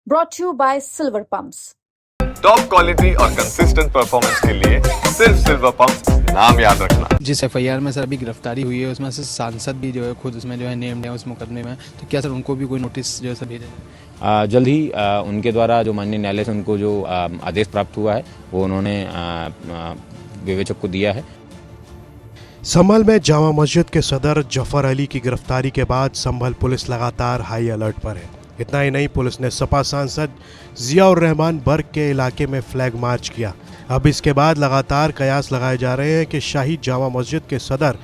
brought to you by Silver Pumps. Top quality और consistent performance के लिए सिर्फ सिल्वर पंप नाम याद रखना। जिस एफआईआर में सर अभी गिरफ्तारी हुई है उसमें से सांसद भी जो है खुद उसमें जो है नेम्ड है उस मुकदमे में, तो क्या सर उनको भी कोई नोटिस जो है सर भेजा जाए? जल्द ही उनके द्वारा जो माननीय न्यायालय से उनको जो आदेश प्राप्त हुआ है वो उन्होंने विवेचक को दिया है। संभल में जामा मस्जिद के सदर जफर अली की गिरफ्तारी के बाद संभल पुलिस लगातार हाई अलर्ट पर है। इतना ही नहीं, पुलिस ने सपा सांसद जियाउर रहमान बर्ग के इलाके में फ्लैग मार्च किया। अब इसके बाद लगातार कयास लगाए जा रहे हैं कि शाही जामा मस्जिद के सदर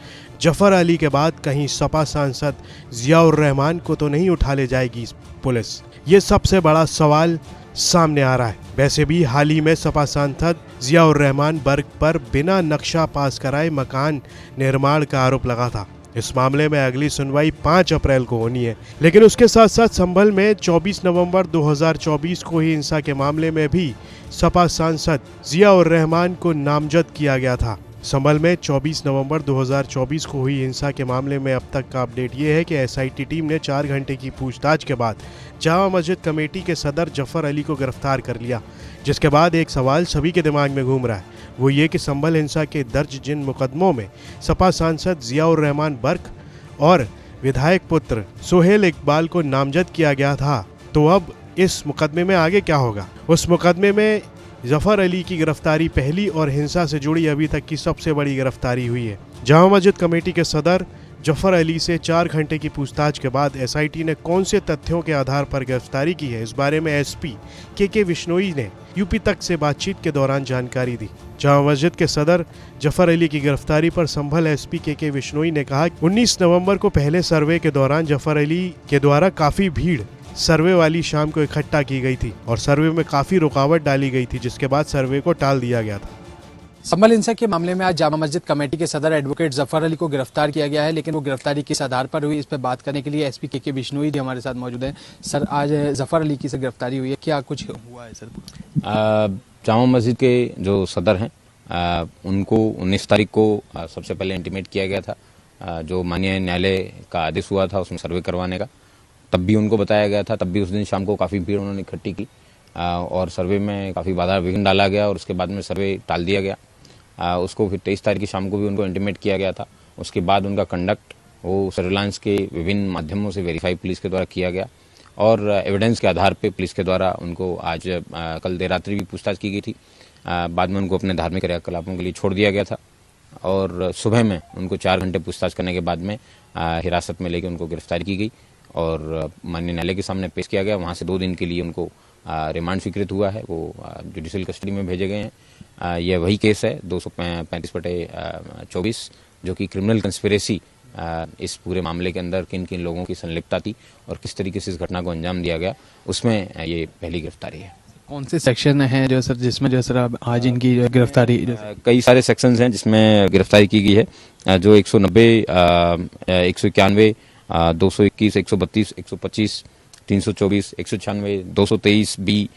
जफर अली के बाद कहीं सपा सांसद जियाउर रहमान को तो नहीं उठा ले जाएगी पुलिस। ये सबसे बड़ा सवाल सामने आ रहा है। वैसे भी हाल ही में सपा सांसद जियाउर रहमान बर्ग पर बिना नक्शा पास कराए मकान निर्माण का आरोप लगा था। इस मामले में अगली सुनवाई 5 अप्रैल को होनी है, लेकिन उसके साथ साथ संभल में 24 नवंबर 2024 को ही हिंसा के मामले में भी सपा सांसद जियाउर रहमान को नामजद किया गया था। संभल में 24 नवंबर 2024 को हुई हिंसा के मामले में अब तक का अपडेट ये है कि एसआईटी टीम ने 4 घंटे की पूछताछ के बाद जामा मस्जिद कमेटी के सदर जफर अली को गिरफ्तार कर लिया। जिसके बाद एक सवाल सभी के दिमाग में घूम रहा है, वो ये कि संभल हिंसा के दर्ज जिन मुकदमों में सपा सांसद जियाउर रहमान बर्ग और विधायक पुत्र सोहेल इकबाल को नामजद किया गया था, तो अब इस मुकदमे में आगे क्या होगा? उस मुकदमे में जफर अली की गिरफ्तारी पहली और हिंसा से जुड़ी अभी तक की सबसे बड़ी गिरफ्तारी हुई है। जामा मस्जिद कमेटी के सदर जफर अली से 4 घंटे की पूछताछ के बाद एसआईटी ने कौन से तथ्यों के आधार पर गिरफ्तारी की है, इस बारे में एसपी के बिश्नोई ने यूपी तक से बातचीत के दौरान जानकारी दी। जामा मस्जिद के सदर जफर अली की गिरफ्तारी पर संभल एसपी के बिश्नोई ने कहा, 19 नवंबर को पहले सर्वे के दौरान जफर अली के द्वारा काफी भीड़ सर्वे वाली शाम को इकट्ठा की गई थी और सर्वे में काफी रुकावट डाली गई थी, जिसके बाद सर्वे को टाल दिया गया था। संभल हिंसा के मामले में आज जामा मस्जिद कमेटी के सदर एडवोकेट जफर अली को गिरफ्तार किया गया है, लेकिन वो गिरफ्तारी किस आधार पर हुई, इस पर बात करने के लिए एसपी के बिश्नोई जी हमारे साथ मौजूद हैं। सर, आज जफर अली की से गिरफ्तारी हुई है, क्या कुछ हुआ है सर? जामा मस्जिद के जो सदर हैं उनको 19 तारीख को सबसे पहले इंटीमेट किया गया था। जो माननीय न्यायालय का आदेश हुआ था उसमें सर्वे करवाने का, तब भी उनको बताया गया था। तब भी उस दिन शाम को काफ़ी भीड़ उन्होंने इकट्ठी की और सर्वे में काफ़ी बाधा विघ्न डाला गया और उसके बाद में सर्वे टाल दिया गया। उसको फिर 23 तारीख की शाम को भी उनको इंटीमेट किया गया था। उसके बाद उनका कंडक्ट वो सर्विलांस के विभिन्न माध्यमों से वेरीफाई पुलिस के द्वारा किया गया और एविडेंस के आधार पे पुलिस के द्वारा उनको आज कल देर रात्रि भी पूछताछ की गई थी। बाद में उनको अपने धार्मिक क्रियाकलापों के लिए छोड़ दिया गया था और सुबह में उनको 4 घंटे पूछताछ करने के बाद में हिरासत में लेकर उनको गिरफ्तार की गई और माननीय न्यायालय के सामने पेश किया गया। वहाँ से 2 दिन के लिए उनको रिमांड स्वीकृत हुआ है, वो जुडिशियल कस्टडी में भेजे गए हैं। यह वही केस है 235/24 जो कि क्रिमिनल कंस्पिरेसी इस पूरे मामले के अंदर किन किन लोगों की संलिप्तता थी और किस तरीके से इस घटना को अंजाम दिया गया, उसमें ये पहली गिरफ्तारी है। कौन से सेक्शन हैं जो सर जिसमें जो सर आज इनकी गिरफ्तारी? कई सारे सेक्शंस हैं जिसमें गिरफ्तारी की गई है, जो 190, 191, 221, 132, 125, 324, 196, 223 बी,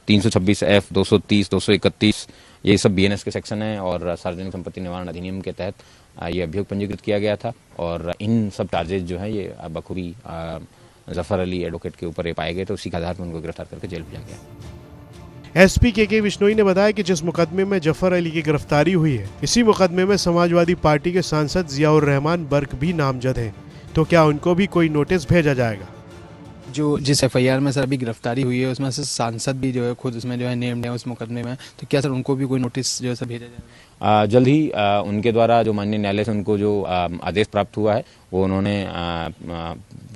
326 एफ, 230, 231, ये सब बीएनएस के सेक्शन हैं और सार्वजनिक संपत्ति निवारण अधिनियम के तहत ये अभियोग पंजीकृत किया गया था और इन सब चार्जेज जो है ये बखूबी जफर अली एडवोकेट के ऊपर ये पाए गए, तो उसी के आधार पर उनको गिरफ्तार करके जेल भेजा गया। एसपी के बिश्नोई ने बताया कि जिस मुकदमे में जफर अली की गिरफ्तारी हुई है, इसी मुकदमे में समाजवादी पार्टी के सांसद जियाउर रहमान बर्ग भी नामजद हैं, तो क्या उनको भी कोई नोटिस भेजा जाएगा? जिस एफआईआर में सर अभी गिरफ्तारी हुई है उसमें से सांसद भी जो है खुद उसमें जो है नेम्ड है उस मुकदमे में, तो क्या सर उनको भी कोई नोटिस जो है सर भेजा जाएगा? जल्द ही उनके द्वारा जो माननीय न्यायालय से उनको जो आदेश प्राप्त हुआ है वो उन्होंने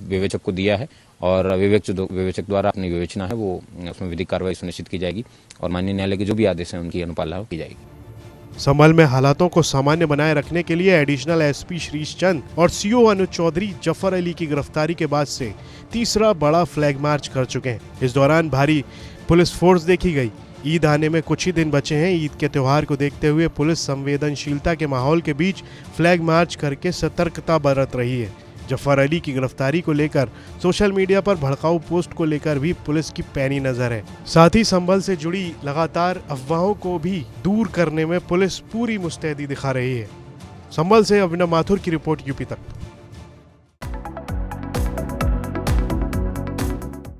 विवेचक को दिया है और विवेचक द्वारा अपनी विवेचना है वो उसमें विधिक कार्रवाई सुनिश्चित की जाएगी और माननीय न्यायालय के जो भी आदेश हैं उनकी अनुपालना की जाएगी। संभल में हालातों को सामान्य बनाए रखने के लिए एडिशनल एसपी श्रीश चंद और सीओ अनुज चौधरी जफर अली की गिरफ्तारी के बाद से तीसरा बड़ा फ्लैग मार्च कर चुके हैं। इस दौरान भारी पुलिस फोर्स देखी गई। ईद आने में कुछ ही दिन बचे हैं। ईद के त्योहार को देखते हुए पुलिस संवेदनशीलता के माहौल के बीच फ्लैग मार्च करके सतर्कता बरत रही है। जफर अली की गिरफ्तारी को लेकर सोशल मीडिया पर भड़काऊ पोस्ट को लेकर भी पुलिस की पैनी नजर है। साथ ही संभल से जुड़ी लगातार अफवाहों को भी दूर करने में पुलिस पूरी मुस्तैदी दिखा रही है। संभल से अभिनव माथुर की रिपोर्ट, यूपी तक।